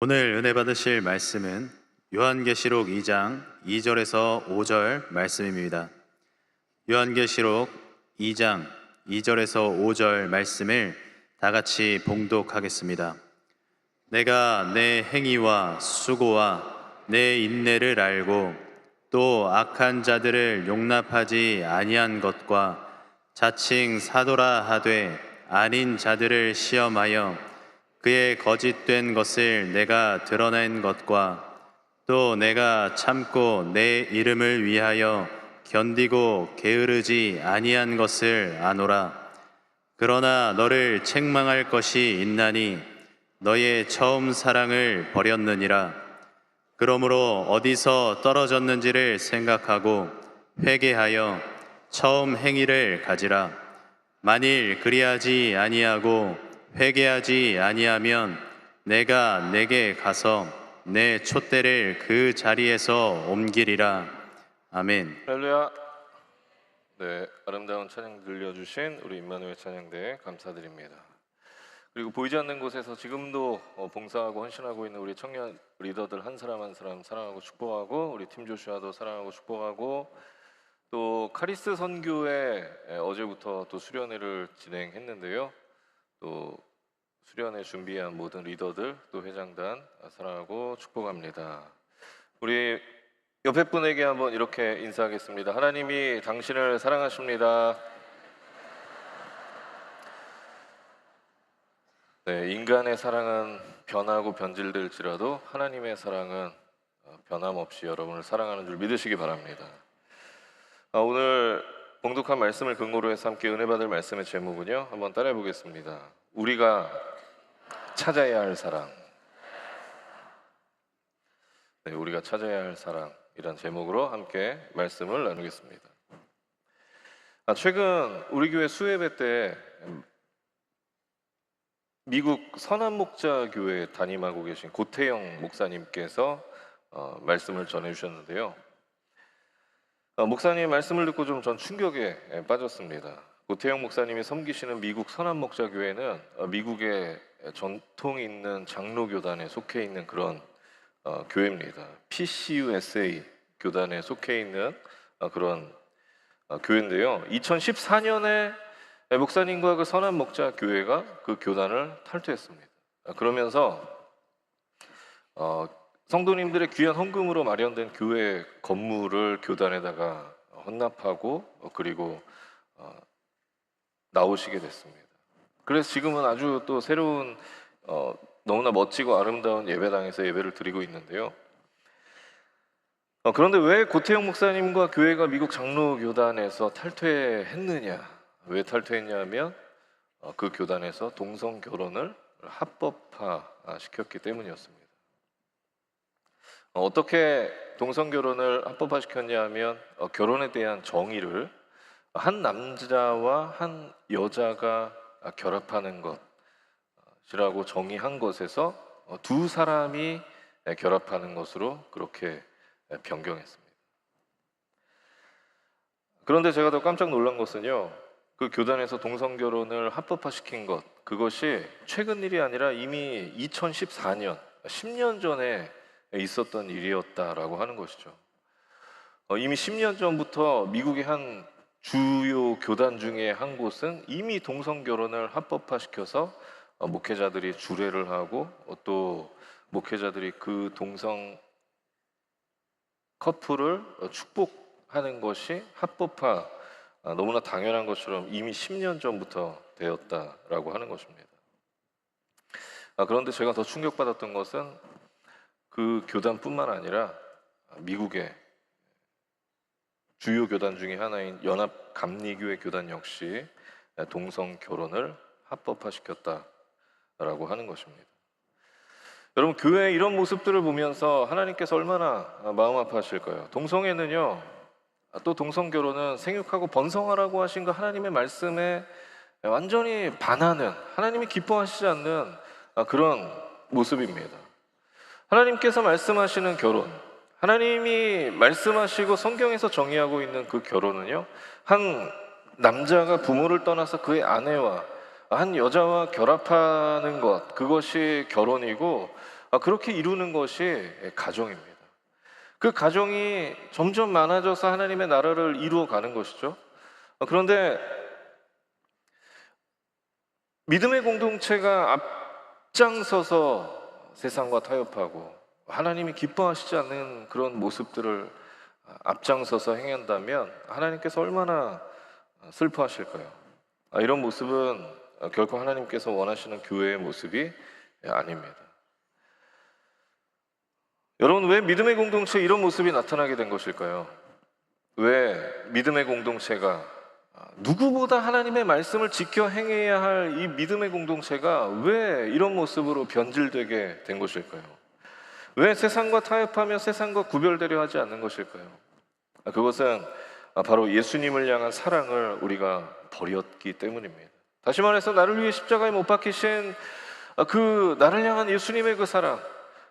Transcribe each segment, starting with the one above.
오늘 은혜 받으실 말씀은 요한계시록 2장 2절에서 5절 말씀입니다. 요한계시록 2장 2절에서 5절 말씀을 다 같이 봉독하겠습니다. 내가 내 행위와 수고와 내 인내를 알고 또 악한 자들을 용납하지 아니한 것과 자칭 사도라 하되 아닌 자들을 시험하여 그의 거짓된 것을 내가 드러낸 것과 또 내가 참고 내 이름을 위하여 견디고 게으르지 아니한 것을 아노라. 그러나 너를 책망할 것이 있나니 너의 처음 사랑을 버렸느니라. 그러므로 어디서 떨어졌는지를 생각하고 회개하여 처음 행위를 가지라. 만일 그리하지 아니하고 회개하지 아니하면 내가 내게 가서 내 촛대를 그 자리에서 옮기리라. 아멘. 할렐루야. 네, 아름다운 찬양 들려주신 우리 임마누엘 찬양대 감사드립니다. 그리고 보이지 않는 곳에서 지금도 봉사하고 헌신하고 있는 우리 청년 리더들 한 사람 한 사람 사랑하고 축복하고, 우리 팀 조슈아도 사랑하고 축복하고, 또 카리스 선교회 어제부터 또 수련회를 진행했는데요. 또 수련회 준비한 모든 리더들, 또 회장단 사랑하고 축복합니다. 우리 옆에 분에게 한번 이렇게 인사하겠습니다. 하나님이 당신을 사랑하십니다. 네, 인간의 사랑은 변하고 변질될지라도 하나님의 사랑은 변함없이 여러분을 사랑하는 줄 믿으시기 바랍니다. 오늘 봉독한 말씀을 근거로 해서 함께 은혜 받을 말씀의 제목은요, 한번 따라해 보겠습니다. 우리가 찾아야 할 사랑. 네, 우리가 찾아야 할 사랑이란 제목으로 함께 말씀을 나누겠습니다. 최근 우리 교회 수예배 때 미국 선한목자교회 담임하고 계신 고태영 목사님께서 말씀을 전해주셨는데요. 목사님의 말씀을 듣고 좀 전 충격에 빠졌습니다. 고태영 목사님이 섬기시는 미국 선한목자교회는 미국의 전통 있는 장로교단에 속해 있는 그런 교회입니다. PCUSA 교단에 속해 있는 그런 교회인데요. 2014년에 목사님과 그 선한목자교회가 그 교단을 탈퇴했습니다. 그러면서 성도님들의 귀한 헌금으로 마련된 교회 건물을 교단에다가 헌납하고 그리고 나오시게 됐습니다. 그래서 지금은 아주 또 새로운 너무나 멋지고 아름다운 예배당에서 예배를 드리고 있는데요. 그런데 왜 고태영 목사님과 교회가 미국 장로교단에서 탈퇴했느냐? 왜 탈퇴했냐면 그 교단에서 동성 결혼을 합법화시켰기 때문이었습니다. 어떻게 동성 결혼을 합법화시켰냐 하면 결혼에 대한 정의를 한 남자와 한 여자가 결합하는 것이라고 정의한 것에서 두 사람이 결합하는 것으로 그렇게 변경했습니다. 그런데 제가 더 깜짝 놀란 것은요, 그 교단에서 동성 결혼을 합법화시킨 것, 그것이 최근 일이 아니라 이미 2014년, 10년 전에 있었던 일이었다라고 하는 것이죠. 이미 10년 전부터 미국의 한 주요 교단 중에 한 곳은 이미 동성 결혼을 합법화시켜서 목회자들이 주례를 하고 또 목회자들이 그 동성 커플을 축복하는 것이 합법화, 너무나 당연한 것처럼 이미 10년 전부터 되었다라고 하는 것입니다. 그런데 제가 더 충격받았던 것은 그 교단뿐만 아니라 미국의 주요 교단 중에 하나인 연합감리교회 교단 역시 동성 결혼을 합법화시켰다라고 하는 것입니다. 여러분, 교회의 이런 모습들을 보면서 하나님께서 얼마나 마음 아파하실까요? 동성애는요, 또 동성 결혼은 생육하고 번성하라고 하신 그 하나님의 말씀에 완전히 반하는, 하나님이 기뻐하시지 않는 그런 모습입니다. 하나님께서 말씀하시는 결혼, 하나님이 말씀하시고 성경에서 정의하고 있는 그 결혼은요, 한 남자가 부모를 떠나서 그의 아내와 한 여자와 결합하는 것, 그것이 결혼이고 그렇게 이루는 것이 가정입니다. 그 가정이 점점 많아져서 하나님의 나라를 이루어 가는 것이죠. 그런데 믿음의 공동체가 앞장서서 세상과 타협하고 하나님이 기뻐하시지 않는 그런 모습들을 앞장서서 행한다면 하나님께서 얼마나 슬퍼하실까요? 이런 모습은 결코 하나님께서 원하시는 교회의 모습이 아닙니다. 여러분, 왜 믿음의 공동체에 이런 모습이 나타나게 된 것일까요? 왜 믿음의 공동체가 누구보다 하나님의 말씀을 지켜 행해야 할 이 믿음의 공동체가 왜 이런 모습으로 변질되게 된 것일까요? 왜 세상과 타협하며 세상과 구별되려 하지 않는 것일까요? 그것은 바로 예수님을 향한 사랑을 우리가 버렸기 때문입니다. 다시 말해서 나를 위해 십자가에 못 박히신 그 나를 향한 예수님의 그 사랑,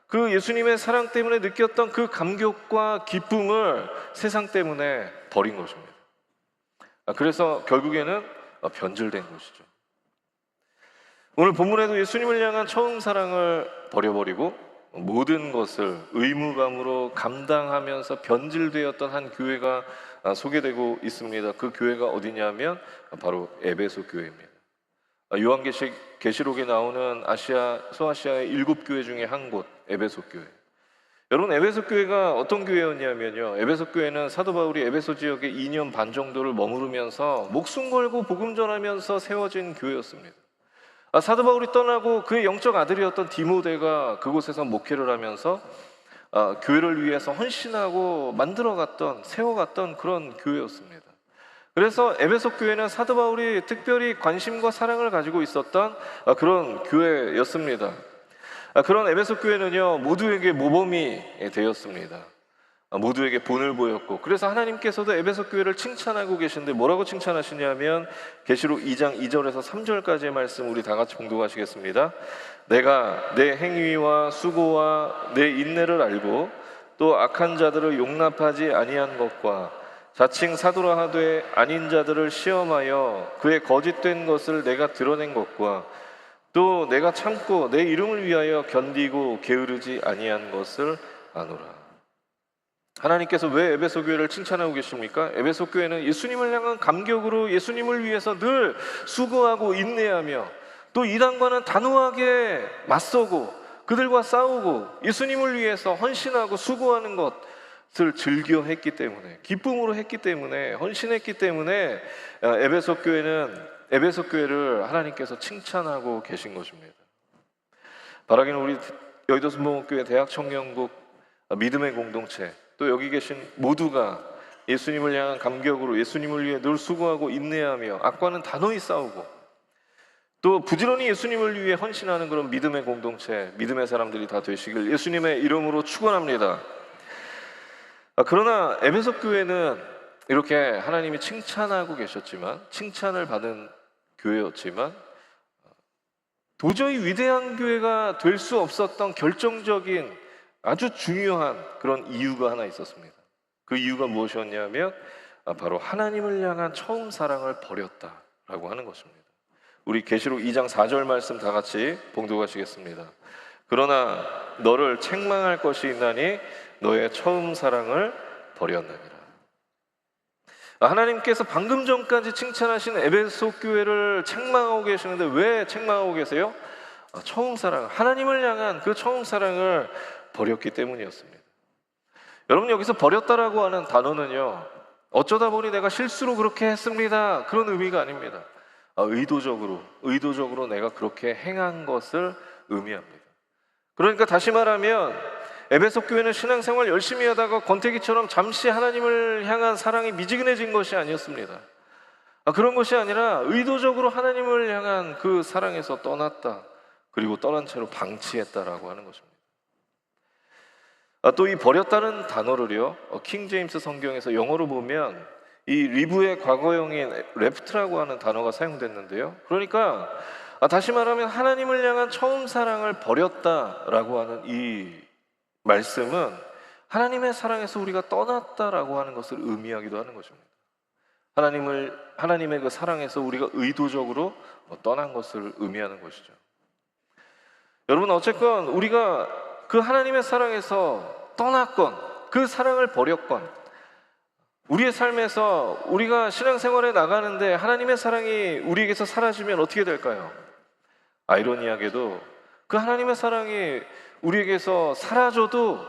그 예수님의 사랑 때문에 느꼈던 그 감격과 기쁨을 세상 때문에 버린 것입니다. 그래서 결국에는 변질된 것이죠. 오늘 본문에도 예수님을 향한 처음 사랑을 버려버리고 모든 것을 의무감으로 감당하면서 변질되었던 한 교회가 소개되고 있습니다. 그 교회가 어디냐면 바로 에베소 교회입니다. 요한계시록에 나오는 소아시아의 7교회 중에 한 곳, 에베소 교회. 여러분, 에베소 교회가 어떤 교회였냐면요, 에베소 교회는 사도 바울이 에베소 지역에 2년 반 정도를 머무르면서 목숨 걸고 복음 전하면서 세워진 교회였습니다. 사도 바울이 떠나고 그의 영적 아들이었던 디모데가 그곳에서 목회를 하면서 교회를 위해서 헌신하고 만들어갔던, 세워갔던 그런 교회였습니다. 그래서 에베소 교회는 사도 바울이 특별히 관심과 사랑을 가지고 있었던 그런 교회였습니다. 그런 에베소 교회는요, 모두에게 모범이 되었습니다. 모두에게 본을 보였고, 그래서 하나님께서도 에베소 교회를 칭찬하고 계신데 뭐라고 칭찬하시냐면 계시록 2장 2절에서 3절까지의 말씀 우리 다 같이 봉독하시겠습니다. 내가 내 행위와 수고와 내 인내를 알고 또 악한 자들을 용납하지 아니한 것과 자칭 사도라 하되 아닌 자들을 시험하여 그의 거짓된 것을 내가 드러낸 것과 또 내가 참고 내 이름을 위하여 견디고 게으르지 아니한 것을 아노라. 하나님께서 왜 에베소 교회를 칭찬하고 계십니까? 에베소 교회는 예수님을 향한 감격으로 예수님을 위해서 늘 수고하고 인내하며 또 이단과는 단호하게 맞서고 그들과 싸우고 예수님을 위해서 헌신하고 수고하는 것을 즐겨 했기 때문에, 기쁨으로 했기 때문에, 헌신했기 때문에 에베소 교회를 하나님께서 칭찬하고 계신 것입니다. 바라기는 우리 여의도 순복음교회 대학청년국 믿음의 공동체, 또 여기 계신 모두가 예수님을 향한 감격으로 예수님을 위해 늘 수고하고 인내하며 악과는 단호히 싸우고 또 부지런히 예수님을 위해 헌신하는 그런 믿음의 공동체, 믿음의 사람들이 다 되시길 예수님의 이름으로 축원합니다. 그러나 에베소 교회는 이렇게 하나님이 칭찬하고 계셨지만, 칭찬을 받은 교회였지만 도저히 위대한 교회가 될 수 없었던 결정적인 아주 중요한 그런 이유가 하나 있었습니다. 그 이유가 무엇이었냐면 바로 하나님을 향한 처음 사랑을 버렸다라고 하는 것입니다. 우리 계시록 2장 4절 말씀 다 같이 봉독하시겠습니다. 그러나 너를 책망할 것이 있나니 너의 처음 사랑을 버렸느니라. 하나님께서 방금 전까지 칭찬하신 에베소 교회를 책망하고 계시는데 왜 책망하고 계세요? 처음 사랑, 하나님을 향한 그 처음 사랑을 버렸기 때문이었습니다. 여러분, 여기서 버렸다라고 하는 단어는요, 어쩌다 보니 내가 실수로 그렇게 했습니다, 그런 의미가 아닙니다. 의도적으로 내가 그렇게 행한 것을 의미합니다. 그러니까 다시 말하면 에베소 교회는 신앙생활 열심히 하다가 권태기처럼 잠시 하나님을 향한 사랑이 미지근해진 것이 아니었습니다. 그런 것이 아니라 의도적으로 하나님을 향한 그 사랑에서 떠났다, 그리고 떠난 채로 방치했다라고 하는 것입니다. 또 이 버렸다는 단어를요, 킹 제임스 성경에서 영어로 보면 이 리브의 과거형인 레프트라고 하는 단어가 사용됐는데요, 그러니까 다시 말하면 하나님을 향한 처음 사랑을 버렸다라고 하는 이 말씀은 하나님의 사랑에서 우리가 떠났다라고 하는 것을 의미하기도 하는 것입니다. 하나님의 그 사랑에서 우리가 의도적으로 떠난 것을 의미하는 것이죠. 여러분, 어쨌건 우리가 그 하나님의 사랑에서 떠났건 그 사랑을 버렸건 우리의 삶에서 우리가 신앙생활에 나가는데 하나님의 사랑이 우리에게서 사라지면 어떻게 될까요? 아이러니하게도 그 하나님의 사랑이 우리에게서 사라져도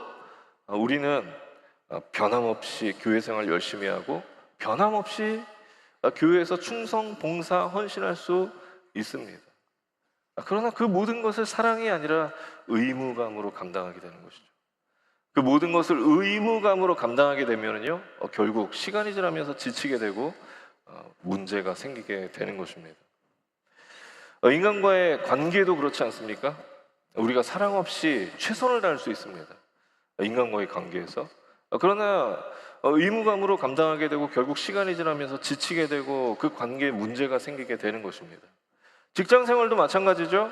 우리는 변함없이 교회 생활 열심히 하고 변함없이 교회에서 충성, 봉사, 헌신할 수 있습니다. 그러나 그 모든 것을 사랑이 아니라 의무감으로 감당하게 되는 것이죠. 그 모든 것을 의무감으로 감당하게 되면요, 결국 시간이 지나면서 지치게 되고 문제가 생기게 되는 것입니다. 인간과의 관계도 그렇지 않습니까? 우리가 사랑 없이 최선을 다할 수 있습니다. 인간과의 관계에서. 그러나 의무감으로 감당하게 되고 결국 시간이 지나면서 지치게 되고 그 관계에 문제가 생기게 되는 것입니다. 직장 생활도 마찬가지죠.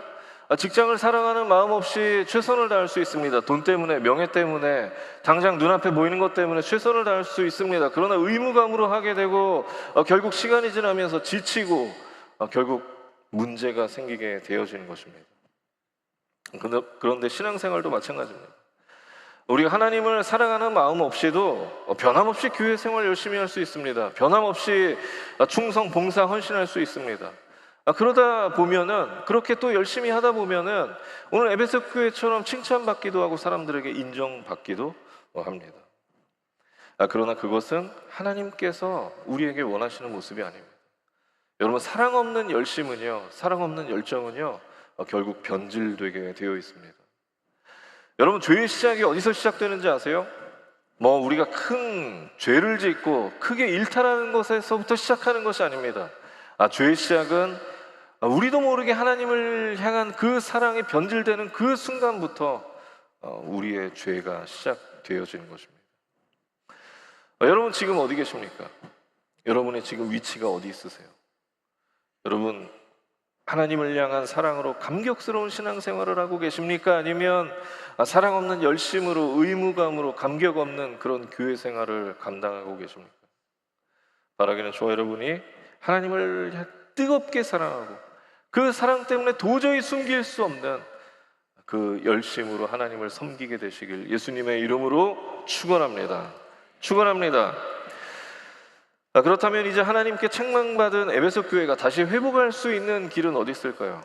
직장을 사랑하는 마음 없이 최선을 다할 수 있습니다. 돈 때문에, 명예 때문에, 당장 눈앞에 보이는 것 때문에 최선을 다할 수 있습니다. 그러나 의무감으로 하게 되고 결국 시간이 지나면서 지치고 결국 문제가 생기게 되어지는 것입니다. 그런데 신앙생활도 마찬가지입니다. 우리가 하나님을 사랑하는 마음 없이도 변함없이 교회 생활 열심히 할 수 있습니다. 변함없이 충성, 봉사, 헌신할 수 있습니다. 그러다 보면은, 그렇게 또 열심히 하다 보면은 오늘 에베소 교회처럼 칭찬받기도 하고 사람들에게 인정받기도 합니다. 그러나 그것은 하나님께서 우리에게 원하시는 모습이 아닙니다. 여러분, 사랑 없는 열심은요, 사랑 없는 열정은요, 결국 변질되게 되어 있습니다. 여러분, 죄의 시작이 어디서 시작되는지 아세요? 우리가 큰 죄를 짓고 크게 일탈하는 것에서부터 시작하는 것이 아닙니다. 죄의 시작은 우리도 모르게 하나님을 향한 그 사랑이 변질되는 그 순간부터 우리의 죄가 시작되어지는 것입니다. 여러분, 지금 어디 계십니까? 여러분의 지금 위치가 어디 있으세요? 여러분, 하나님을 향한 사랑으로 감격스러운 신앙생활을 하고 계십니까? 아니면 사랑 없는 열심으로, 의무감으로 감격 없는 그런 교회 생활을 감당하고 계십니까? 바라기는 저와 여러분이 하나님을 뜨겁게 사랑하고 그 사랑 때문에 도저히 숨길 수 없는 그 열심으로 하나님을 섬기게 되시길 예수님의 이름으로 축원합니다. 축원합니다. 그렇다면 이제 하나님께 책망받은 에베소 교회가 다시 회복할 수 있는 길은 어디 있을까요?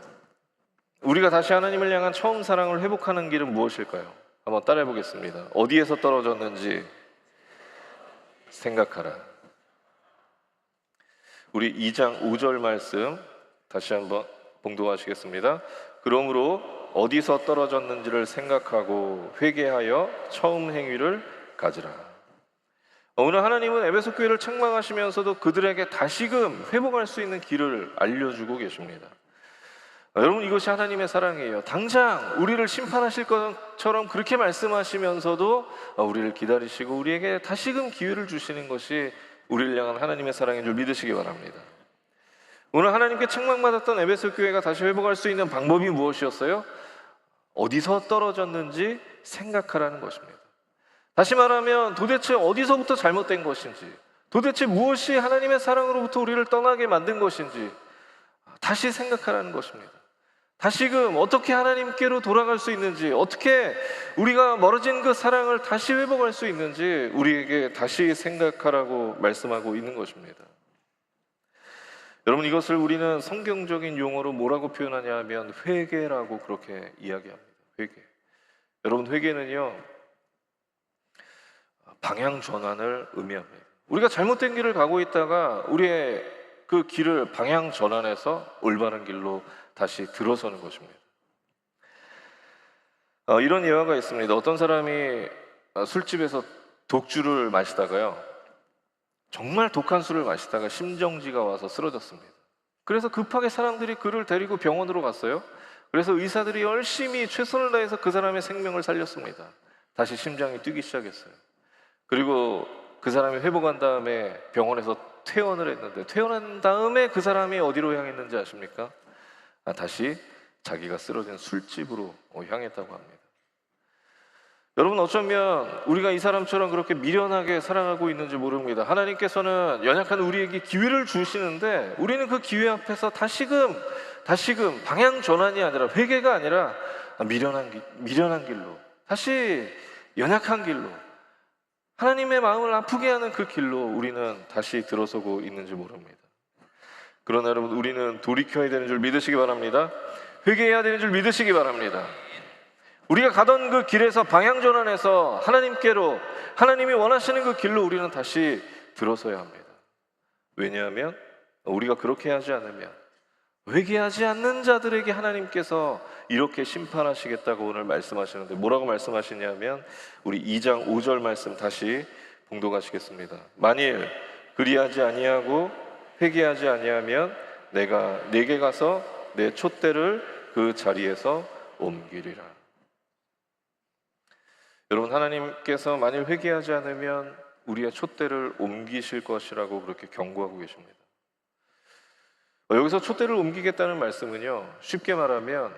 우리가 다시 하나님을 향한 처음 사랑을 회복하는 길은 무엇일까요? 한번 따라해 보겠습니다. 어디에서 떨어졌는지 생각하라. 우리 2장 5절 말씀 다시 한번 봉독하시겠습니다. 그러므로 어디서 떨어졌는지를 생각하고 회개하여 처음 행위를 가지라. 오늘 하나님은 에베소 교회를 책망하시면서도 그들에게 다시금 회복할 수 있는 길을 알려주고 계십니다. 여러분, 이것이 하나님의 사랑이에요. 당장 우리를 심판하실 것처럼 그렇게 말씀하시면서도 우리를 기다리시고 우리에게 다시금 기회를 주시는 것이 우리를 향한 하나님의 사랑인 줄 믿으시기 바랍니다. 오늘 하나님께 책망받았던 에베소 교회가 다시 회복할 수 있는 방법이 무엇이었어요? 어디서 떨어졌는지 생각하라는 것입니다. 다시 말하면 도대체 어디서부터 잘못된 것인지, 도대체 무엇이 하나님의 사랑으로부터 우리를 떠나게 만든 것인지 다시 생각하라는 것입니다. 다시금 어떻게 하나님께로 돌아갈 수 있는지, 어떻게 우리가 멀어진 그 사랑을 다시 회복할 수 있는지 우리에게 다시 생각하라고 말씀하고 있는 것입니다. 여러분, 이것을 우리는 성경적인 용어로 뭐라고 표현하냐 하면 회개라고 그렇게 이야기합니다. 회개. 여러분, 회개는요, 방향 전환을 의미합니다. 우리가 잘못된 길을 가고 있다가 우리의 그 길을 방향 전환해서 올바른 길로 다시 들어서는 것입니다. 이런 예화가 있습니다. 어떤 사람이 술집에서 독주를 마시다가요, 정말 독한 술을 마시다가 심정지가 와서 쓰러졌습니다. 그래서 급하게 사람들이 그를 데리고 병원으로 갔어요. 그래서 의사들이 열심히 최선을 다해서 그 사람의 생명을 살렸습니다. 다시 심장이 뛰기 시작했어요. 그리고 그 사람이 회복한 다음에 병원에서 퇴원을 했는데, 퇴원한 다음에 그 사람이 어디로 향했는지 아십니까? 다시 자기가 쓰러진 술집으로 향했다고 합니다. 여러분, 어쩌면 우리가 이 사람처럼 그렇게 미련하게 살아가고 있는지 모릅니다. 하나님께서는 연약한 우리에게 기회를 주시는데 우리는 그 기회 앞에서 다시금 방향 전환이 아니라, 회개가 아니라 미련한 길로 다시 연약한 길로, 하나님의 마음을 아프게 하는 그 길로 우리는 다시 들어서고 있는지 모릅니다. 그러나 여러분, 우리는 돌이켜야 되는 줄 믿으시기 바랍니다. 회개해야 되는 줄 믿으시기 바랍니다. 우리가 가던 그 길에서 방향 전환해서 하나님께로, 하나님이 원하시는 그 길로 우리는 다시 들어서야 합니다. 왜냐하면 우리가 그렇게 하지 않으면 회개하지 않는 자들에게 하나님께서 이렇게 심판하시겠다고 오늘 말씀하시는데, 뭐라고 말씀하시냐면 우리 2장 5절 말씀 다시 봉독하시겠습니다. 만일 그리하지 아니하고 회개하지 아니하면 내가 네게 가서 내 촛대를 그 자리에서 옮기리라. 여러분, 하나님께서 만일 회개하지 않으면 우리의 촛대를 옮기실 것이라고 그렇게 경고하고 계십니다. 여기서 촛대를 옮기겠다는 말씀은요, 쉽게 말하면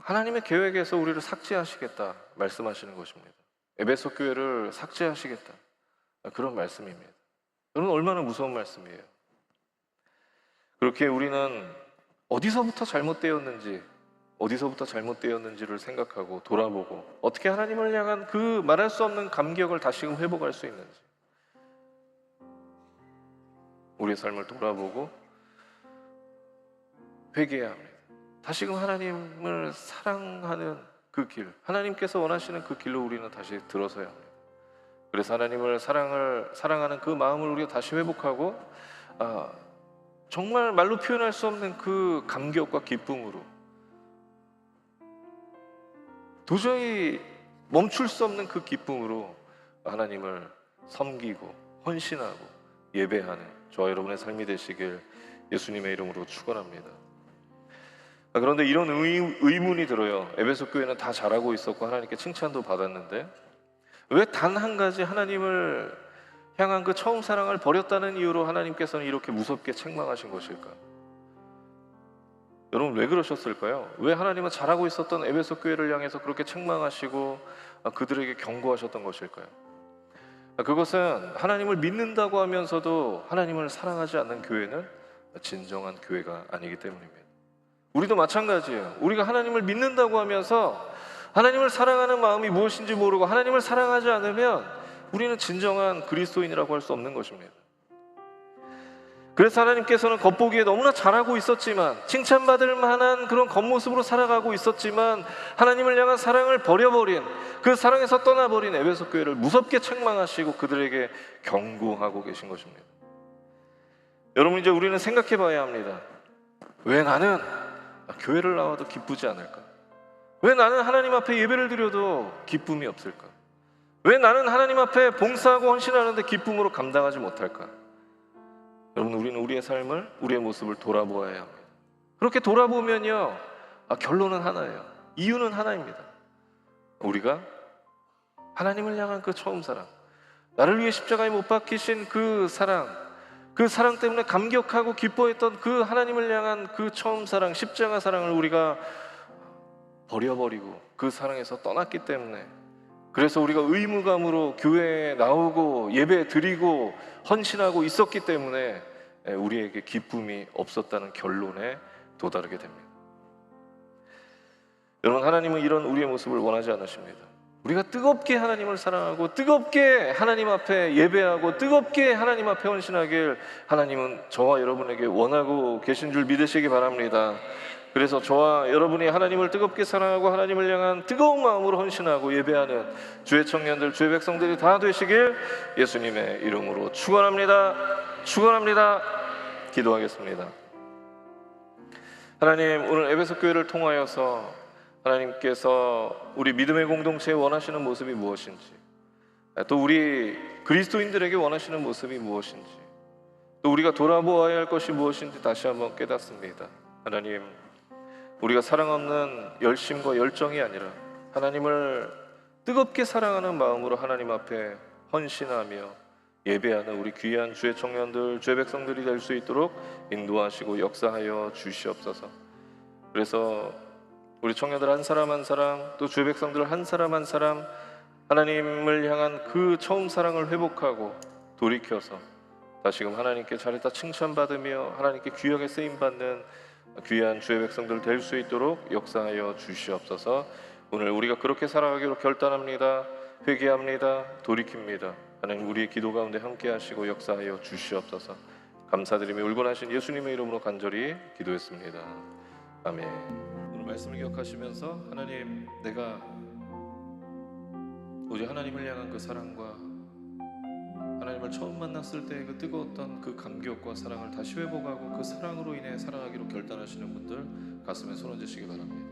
하나님의 계획에서 우리를 삭제하시겠다 말씀하시는 것입니다. 에베소 교회를 삭제하시겠다, 그런 말씀입니다. 여러분, 얼마나 무서운 말씀이에요. 그렇게 우리는 어디서부터 잘못되었는지를 생각하고 돌아보고 어떻게 하나님을 향한 그 말할 수 없는 감격을 다시금 회복할 수 있는지, 우리의 삶을 돌아보고 회개해야 합니다. 다시금 하나님을 사랑하는 그 길, 하나님께서 원하시는 그 길로 우리는 다시 들어서야 합니다. 그래서 하나님을 사랑하는 그 마음을 우리가 다시 회복하고, 정말 말로 표현할 수 없는 그 감격과 기쁨으로, 도저히 멈출 수 없는 그 기쁨으로 하나님을 섬기고 헌신하고 예배하는 저와 여러분의 삶이 되시길 예수님의 이름으로 축원합니다. 그런데 이런 의문이 들어요. 에베소 교회는 다 잘하고 있었고 하나님께 칭찬도 받았는데 왜 단 한 가지 하나님을 향한 그 처음 사랑을 버렸다는 이유로 하나님께서는 이렇게 무섭게 책망하신 것일까? 여러분, 왜 그러셨을까요? 왜 하나님은 잘하고 있었던 에베소 교회를 향해서 그렇게 책망하시고 그들에게 경고하셨던 것일까요? 그것은 하나님을 믿는다고 하면서도 하나님을 사랑하지 않는 교회는 진정한 교회가 아니기 때문입니다. 우리도 마찬가지예요. 우리가 하나님을 믿는다고 하면서 하나님을 사랑하는 마음이 무엇인지 모르고 하나님을 사랑하지 않으면 우리는 진정한 그리스도인이라고 할 수 없는 것입니다. 그래서 하나님께서는 겉보기에 너무나 잘하고 있었지만, 칭찬받을 만한 그런 겉모습으로 살아가고 있었지만, 하나님을 향한 사랑을 버려버린, 그 사랑에서 떠나버린 에베소 교회를 무섭게 책망하시고 그들에게 경고하고 계신 것입니다. 여러분, 이제 우리는 생각해 봐야 합니다. 왜 나는 교회를 나와도 기쁘지 않을까? 왜 나는 하나님 앞에 예배를 드려도 기쁨이 없을까? 왜 나는 하나님 앞에 봉사하고 헌신하는데 기쁨으로 감당하지 못할까? 여러분, 우리는 우리의 삶을, 우리의 모습을 돌아보아야 합니다. 그렇게 돌아보면요, 결론은 하나예요. 이유는 하나입니다. 우리가 하나님을 향한 그 처음 사랑, 나를 위해 십자가에 못 박히신 그 사랑 때문에 감격하고 기뻐했던 그 하나님을 향한 그 처음 사랑, 십자가 사랑을 우리가 버려버리고 그 사랑에서 떠났기 때문에, 그래서 우리가 의무감으로 교회에 나오고 예배 드리고 헌신하고 있었기 때문에 우리에게 기쁨이 없었다는 결론에 도달하게 됩니다. 여러분, 하나님은 이런 우리의 모습을 원하지 않으십니다. 우리가 뜨겁게 하나님을 사랑하고 뜨겁게 하나님 앞에 예배하고 뜨겁게 하나님 앞에 헌신하길 하나님은 저와 여러분에게 원하고 계신 줄 믿으시기 바랍니다. 그래서 저와 여러분이 하나님을 뜨겁게 사랑하고 하나님을 향한 뜨거운 마음으로 헌신하고 예배하는 주의 청년들, 주의 백성들이 다 되시길 예수님의 이름으로 축원합니다. 축원합니다. 기도하겠습니다. 하나님, 오늘 에베소 교회를 통하여서 하나님께서 우리 믿음의 공동체에 원하시는 모습이 무엇인지, 또 우리 그리스도인들에게 원하시는 모습이 무엇인지, 또 우리가 돌아보아야 할 것이 무엇인지 다시 한번 깨닫습니다. 하나님, 우리가 사랑 없는 열심과 열정이 아니라 하나님을 뜨겁게 사랑하는 마음으로 하나님 앞에 헌신하며 예배하는 우리 귀한 주의 청년들, 주의 백성들이 될 수 있도록 인도하시고 역사하여 주시옵소서. 그래서 우리 청년들 한 사람 한 사람, 또 주의 백성들 한 사람 한 사람, 하나님을 향한 그 처음 사랑을 회복하고 돌이켜서 다시금 하나님께 잘했다 칭찬받으며 하나님께 귀하게 쓰임받는 귀한 주의 백성들 될 수 있도록 역사하여 주시옵소서. 오늘 우리가 그렇게 살아가기로 결단합니다. 회개합니다. 돌이킵니다. 하나님 우리의 기도 가운데 함께 하시고 역사하여 주시옵소서. 감사드리며 울곤하신 예수님의 이름으로 간절히 기도했습니다. 아멘. 오늘 말씀을 기억하시면서 하나님, 내가 오직 하나님을 향한 그 사랑과 하나님을 처음 만났을 때 그 뜨거웠던 그 감격과 사랑을 다시 회복하고 그 사랑으로 인해 살아가기로 결단하시는 분들 가슴에 손 얹으시기 바랍니다.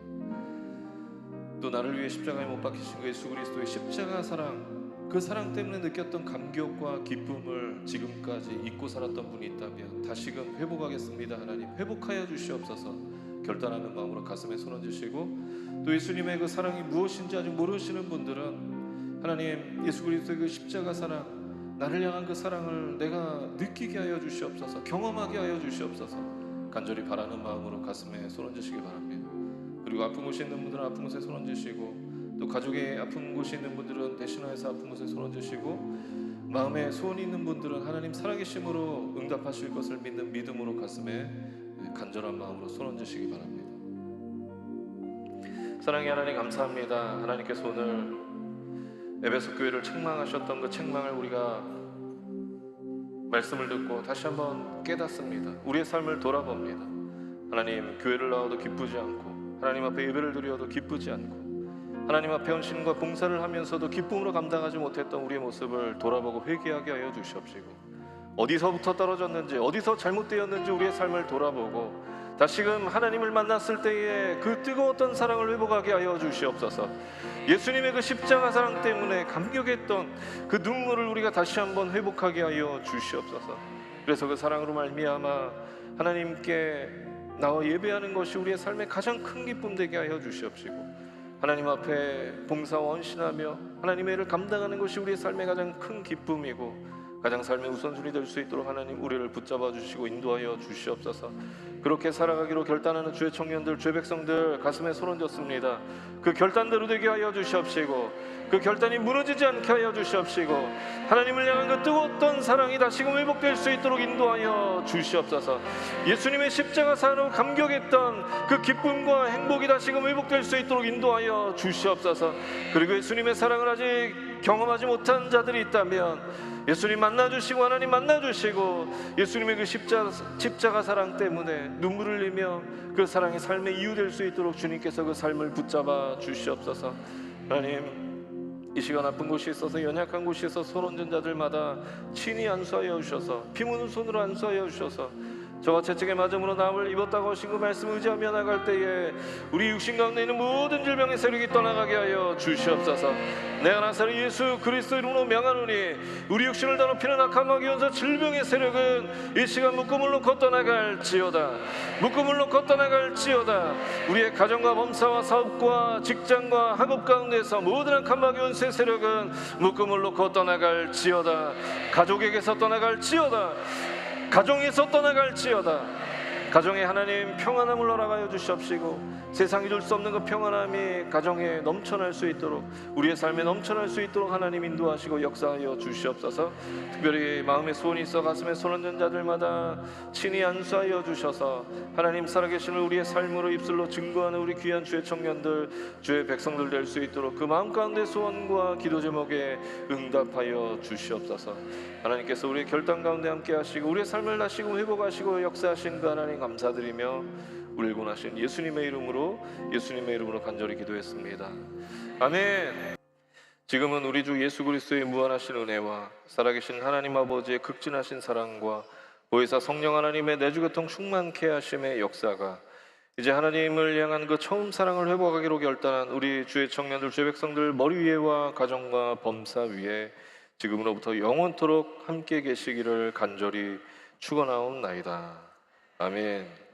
또 나를 위해 십자가에 못 박히신 그 예수 그리스도의 십자가 사랑, 그 사랑 때문에 느꼈던 감격과 기쁨을 지금까지 잊고 살았던 분이 있다면 다시금 회복하겠습니다. 하나님 회복하여 주시옵소서. 결단하는 마음으로 가슴에 손 얹으시고, 또 예수님의 그 사랑이 무엇인지 아직 모르시는 분들은 하나님 예수 그리스도의 그 십자가 사랑, 나를 향한 그 사랑을 내가 느끼게 하여 주시옵소서. 경험하게 하여 주시옵소서. 간절히 바라는 마음으로 가슴에 손 얹으시기 바랍니다. 그리고 아픈 곳이 있는 분들은 아픈 곳에 손 얹으시고, 또 가족의 아픈 곳이 있는 분들은 대신하여서 아픈 곳에 손 얹으시고, 마음에 소원이 있는 분들은 하나님 살아계심으로 응답하실 것을 믿는 믿음으로 가슴에 간절한 마음으로 손 얹으시기 바랍니다. 사랑의 하나님 감사합니다. 하나님께서 오늘 에베소 교회를 책망하셨던 그 책망을 우리가 말씀을 듣고 다시 한번 깨닫습니다. 우리의 삶을 돌아봅니다. 하나님, 교회를 나와도 기쁘지 않고, 하나님 앞에 예배를 드려도 기쁘지 않고, 하나님 앞에 헌신과 봉사를 하면서도 기쁨으로 감당하지 못했던 우리의 모습을 돌아보고 회개하게 하여 주시옵시고, 어디서부터 떨어졌는지, 어디서 잘못되었는지 우리의 삶을 돌아보고 다시금 하나님을 만났을 때에 그 뜨거웠던 사랑을 회복하게 하여 주시옵소서. 예수님의 그 십자가 사랑 때문에 감격했던 그 눈물을 우리가 다시 한번 회복하게 하여 주시옵소서. 그래서 그 사랑으로 말미암아 하나님께 나와 예배하는 것이 우리의 삶의 가장 큰 기쁨 되게 하여 주시옵시고, 하나님 앞에 봉사와 헌신하며 하나님의 일을 감당하는 것이 우리의 삶의 가장 큰 기쁨이고 가장 삶의 우선순위 될 수 있도록 하나님 우리를 붙잡아 주시고 인도하여 주시옵소서. 그렇게 살아가기로 결단하는 주의 청년들, 주의 백성들 가슴에 손 얹었습니다. 그 결단대로 되게 하여 주시옵시고, 그 결단이 무너지지 않게 하여 주시옵시고, 하나님을 향한 그 뜨거웠던 사랑이 다시금 회복될 수 있도록 인도하여 주시옵소서. 예수님의 십자가 사랑으로 감격했던 그 기쁨과 행복이 다시금 회복될 수 있도록 인도하여 주시옵소서. 그리고 예수님의 사랑을 아직 경험하지 못한 자들이 있다면 예수님 만나주시고, 하나님 만나주시고, 예수님의 그 십자가 사랑 때문에 눈물을 흘리며 그 사랑이 삶의 이유 될 수 있도록 주님께서 그 삶을 붙잡아 주시옵소서. 하나님, 이 시간 아픈 곳이 있어서, 연약한 곳이 있어서 손 얹은 자들마다 친히 안수하여 주셔서, 피 묻은 손으로 안수하여 주셔서, 저와 채찍의 맞음으로 나음을 입었다고 하신 그 말씀 의지하며 나갈 때에 우리 육신 가운데 있는 모든 질병의 세력이 떠나가게 하여 주시옵소서. 내가 나사렛 예수 그리스도 이름으로 명하노니 우리 육신을 더럽히는 악한 마귀 원수 질병의 세력은 이 시간 묶음을 놓고 떠나갈지어다. 묶음을 놓고 떠나갈지어다. 우리의 가정과 범사와 사업과 직장과 학업 가운데서 모든 악한 마귀 원수의 세력은 묶음을 놓고 떠나갈지어다. 가족에게서 떠나갈지어다. 가정에서 떠나갈지어다. 가정에 하나님 평안함을 허락하여 주시옵시고, 세상이 줄 수 없는 그 평안함이 가정에 넘쳐날 수 있도록, 우리의 삶에 넘쳐날 수 있도록 하나님 인도하시고 역사하여 주시옵소서. 특별히 마음에 소원이 있어 가슴에 손 얹은 자들마다 친히 안수하여 주셔서 하나님 살아계시는 우리의 삶으로 입술로 증거하는 우리 귀한 주의 청년들, 주의 백성들 될 수 있도록 그 마음 가운데 소원과 기도 제목에 응답하여 주시옵소서. 하나님께서 우리의 결단 가운데 함께 하시고 우리의 삶을 다시고 회복하시고 역사하신 그 하나님 감사드리며 우리를 구원하신 예수님의 이름으로 간절히 기도했습니다. 아멘. 지금은 우리 주 예수 그리스도의 무한하신 은혜와 살아계신 하나님 아버지의 극진하신 사랑과 보혜사 성령 하나님의 내주교통 충만케 하심의 역사가 이제 하나님을 향한 그 처음 사랑을 회복하기로 결단한 우리 주의 청년들, 주의 백성들 머리 위에와 가정과 범사 위에 지금으로부터 영원토록 함께 계시기를 간절히 축원하옵나이다. 아멘.